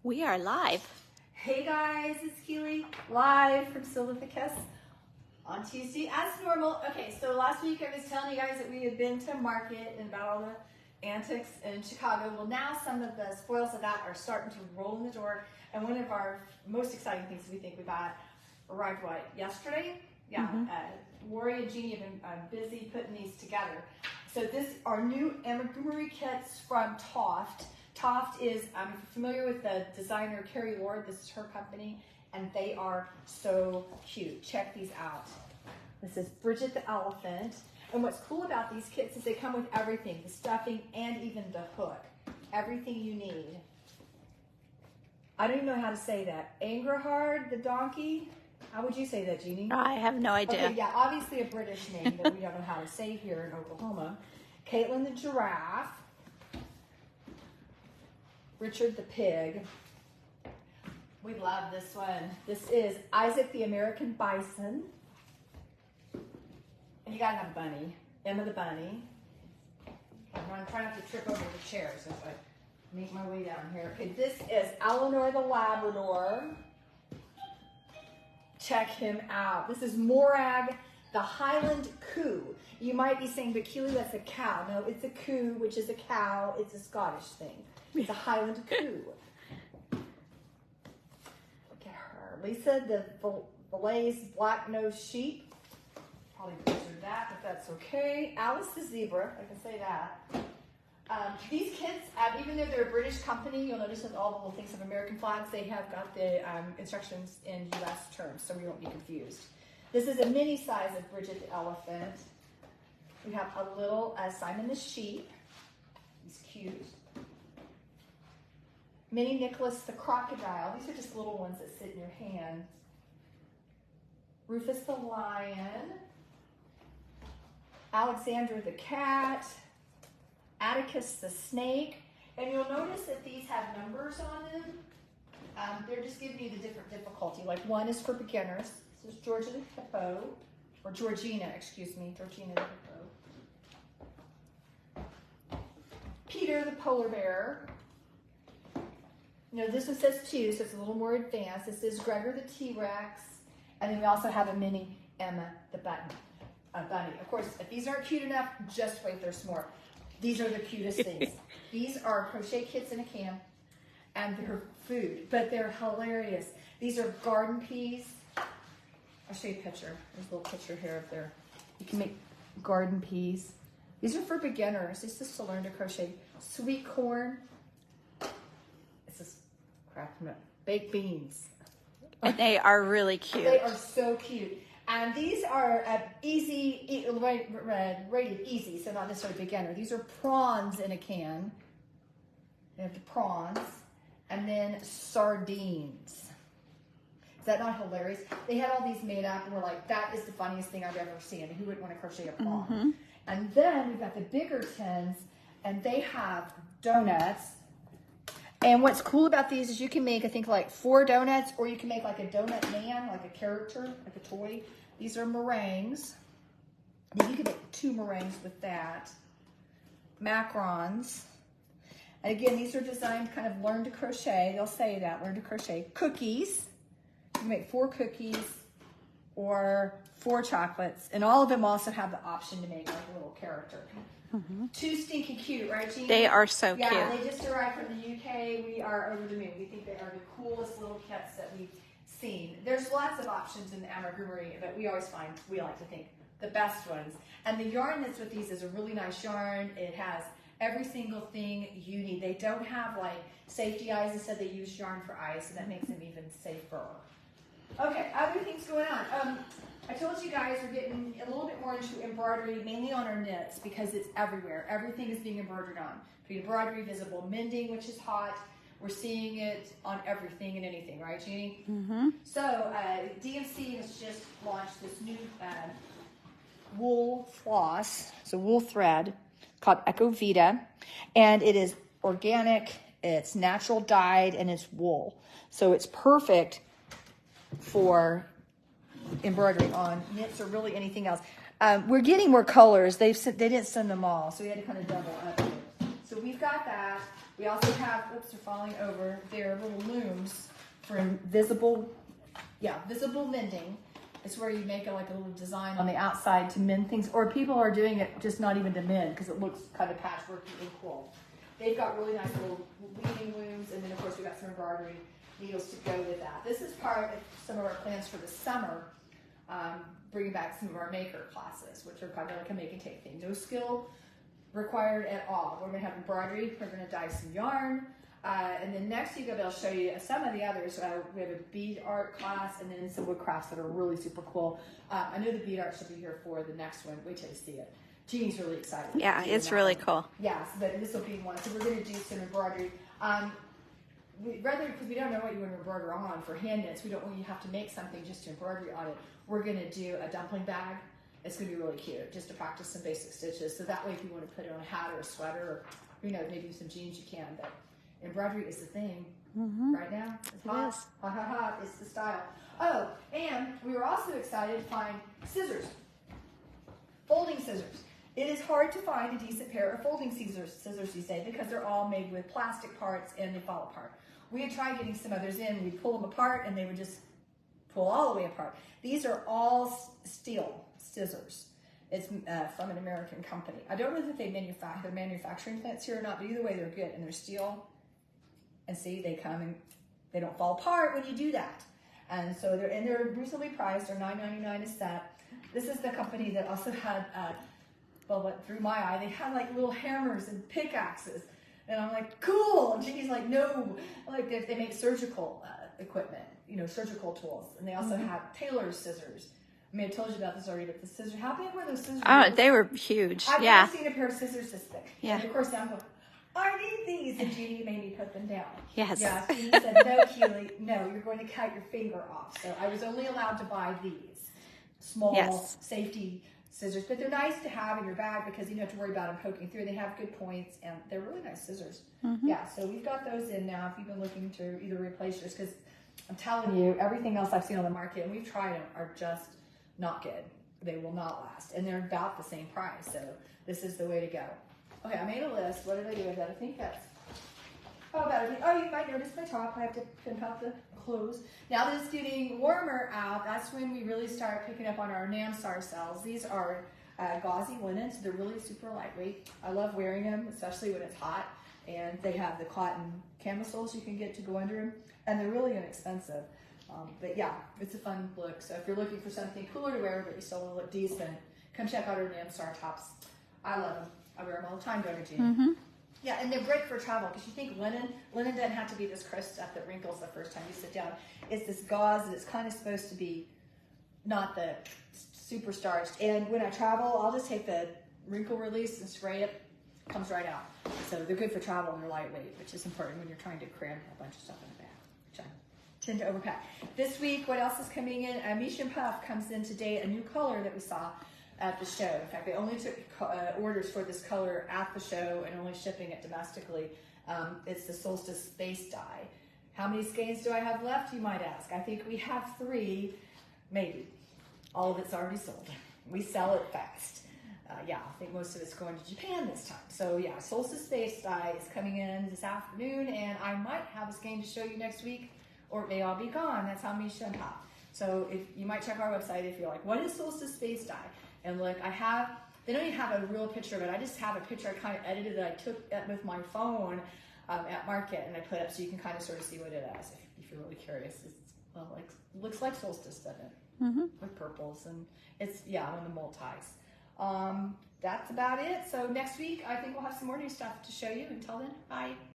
We are live. Hey guys, it's Keely, live from Silvificus on Tuesday as normal. Okay, so last week I was telling you guys that we had been to market and about all the antics in Chicago. Well, now some of the spoils of that are starting to roll in the door, and one of our most exciting things we think we got arrived, yesterday? Yeah, Lori and Jeannie have been busy putting these together. So this are new amigurumi kits from Toft. Toft is, if you're familiar with the designer Carrie Ward, this is her company, and they are so cute. Check these out. This is Bridget the Elephant. And what's cool about these kits is they come with everything, the stuffing and even the hook. Everything you need. I don't even know how to say that. Angerhard the donkey? How would you say that, Jeannie? I have no idea. Okay, yeah, obviously a British name that we don't know how to say here in Oklahoma. Caitlin the giraffe. Richard the pig. We love this one. This is Isaac the American bison. And you gotta have a bunny. Emma the bunny. I'm trying not to trip over the chairs as I make my way down here. Okay, this is Eleanor the Labrador. Check him out. This is Morag the Highland Coo. You might be saying, but Keely, that's a cow. No, it's a coo, which is a cow. It's a Scottish thing. It's a Highland Coo. Look at her. Lisa the Falaise black-nosed sheep. Probably butchered that, but that's okay. Alice the zebra. I can say that. These kits, even though they're a British company, you'll notice that all the little things have American flags. They have got the instructions in U.S. terms, so we won't be confused. This is a mini size of Bridget the elephant. We have a little Simon the sheep. He's cute. Mini Nicholas the crocodile. These are just little ones that sit in your hand. Rufus the lion. Alexandra the cat. Atticus the snake. And you'll notice that these have numbers on them. They're just giving you the different difficulty. Like one is for beginners. This is Georgia the hippo. Or Georgina, excuse me. Georgina the hippo. Peter the polar bear. You know, this one says 2, so it's a little more advanced. This is Gregor the T-Rex. And then we also have a mini Emma the bunny. Of course, if these aren't cute enough, just wait, there's more. These are the cutest things. These are crochet kits in a can, and they're food, but they're hilarious. These are garden peas. I'll show you a picture. There's a little picture here of there. You can make garden peas. These are for beginners. This is to learn to crochet. Sweet corn. This is crap. Baked beans. And they are really cute. They are so cute. And these are rated easy, so not necessarily beginner. These are prawns in a can. They have the prawns. And then sardines. Is that not hilarious? They had all these made up and we're like, that is the funniest thing I've ever seen. Who wouldn't want to crochet a prawn? Mm-hmm. And then we've got the bigger tins, and they have donuts. And what's cool about these is you can make, I think, like 4 donuts, or you can make like a donut man, like a character, like a toy. These are meringues. You can make 2 meringues with that. Macarons. And again, these are designed to kind of learn to crochet. They'll say that, learn to crochet. Cookies. You can make 4 cookies or 4 chocolates. And all of them also have the option to make like a little character. Mm-hmm. Too stinky cute, right, Jeannie? They are so cute. Yeah, they just arrived from the UK. We are over the moon. We think they are the coolest little kits that we've seen. There's lots of options in the amigurumi, but we always find, we like to think, the best ones. And the yarn that's with these is a really nice yarn. It has every single thing you need. They don't have like safety eyes. Instead, they use yarn for eyes, so that makes them even safer. Okay, other things going on. I told you guys we're getting a little bit more into embroidery, mainly on our knits, because it's everywhere. Everything is being embroidered on. Embroidery, visible mending, which is hot. We're seeing it on everything and anything, right, Jeannie? Mm-hmm. So DMC has just launched this new wool floss, so wool thread called Eco Vita, and it is organic, it's natural dyed, and it's wool. So it's perfect for embroidery on knits or really anything else. We're getting more colors. They didn't send them all, so we had to kind of double up. So we've got that. We also have, oops, they're falling over, they're little looms for visible mending. It's where you make like a little design on the outside to mend things, or people are doing it just not even to mend because it looks kind of patchworky and cool. They've got really nice little weaving looms, and then of course we've got some embroidery needles to go with that. This is part of some of our plans for the summer, bringing back some of our maker classes, which are kind of like a make and take thing. No skill required at all. We're going to have embroidery, we're going to dye some yarn, and then next week I'll show you some of the others. We have a bead art class and then some wood crafts that are really super cool. I know the bead art should be here for the next one. Wait till you see it. Jeannie's really excited. Yeah, it's really cool. Yes, but this will be one. So we're going to do some embroidery. Because we don't know what you want to embroider on for hand knits, we don't want you to have to make something just to embroidery on it. We're going to do a dumpling bag. It's going to be really cute, just to practice some basic stitches. So that way, if you want to put it on a hat or a sweater, or maybe some jeans, you can. But embroidery is the thing right now. It's hot. It is. Hot, hot, hot. It's the style. Oh, and we were also excited to find scissors, folding scissors. It is hard to find a decent pair of folding scissors these days because they're all made with plastic parts and they fall apart. We had tried getting some others in. We'd pull them apart and they would just pull all the way apart. These are all steel scissors. It's from an American company. I don't know if they manufacture their manufacturing plants here or not, but either way they're good, and they're steel. And see, they come and they don't fall apart when you do that. And so they're reasonably priced. They're $9.99 a set. This is the company that also had, what through my eye, they had like little hammers and pickaxes. And I'm like, cool. And Jeannie's like, no. Like they make surgical equipment, surgical tools. And they also have tailor's scissors. I mean, I told you about this already, but the scissors, how big were those scissors? Oh, they were huge. I've Yeah. never seen a pair of scissors this big. Yeah. And of course, I'm going, I need these. And Jeannie made me put them down. Yes. Yeah, Jeannie said, no, Keely, no, you're going to cut your finger off. So I was only allowed to buy these small safety scissors, but they're nice to have in your bag because you don't have to worry about them poking through. They have good points and they're really nice scissors. Yeah, so we've got those in now if you've been looking to either replace yours, because I'm telling you, everything else I've seen on the market, and we've tried them, are just not good. They will not last, and they're about the same price, so this is the way to go. Okay, I made a list. What did I do with that? I think that's, you might notice my top. I have to pimp out the clothes. Now that it's getting warmer out, that's when we really start picking up on our Namsar cells. These are gauzy linens. They're really super lightweight. I love wearing them, especially when it's hot. And they have the cotton camisoles you can get to go under them, and they're really inexpensive. But yeah, it's a fun look. So if you're looking for something cooler to wear, but you still want to look decent, come check out our Namsar tops. I love them. I wear them all the time, don't you, Jean? Yeah, and they're great for travel because you think linen doesn't have to be this crushed stuff that wrinkles the first time you sit down. It's this gauze that it's kind of supposed to be not the super starched. And when I travel, I'll just take the wrinkle release and spray it. Comes right out. So they're good for travel and they're lightweight, which is important when you're trying to cram a bunch of stuff in the bag, which I tend to overpack. This week, what else is coming in? Miche and Puff comes in today, a new color that we saw at the show. In fact, they only took orders for this color at the show and only shipping it domestically. It's the Solstice Space Dye. How many skeins do I have left, you might ask? I think we have 3, maybe. All of it's already sold. We sell it fast. Yeah, I think most of it's going to Japan this time. So yeah, Solstice Space Dye is coming in this afternoon, and I might have a skein to show you next week, or it may all be gone. That's how Miche and Puff. So if you might check our website if you're like, what is Solstice Space Dye? And look, they don't even have a real picture of it. I just have a picture I kind of edited that I took with my phone at market, and I put up so you can kind of sort of see what it is if you're really curious. It looks like Solstice, doesn't it? With purples, and it's, one of the multis. That's about it. So next week, I think we'll have some more new stuff to show you. Until then, bye.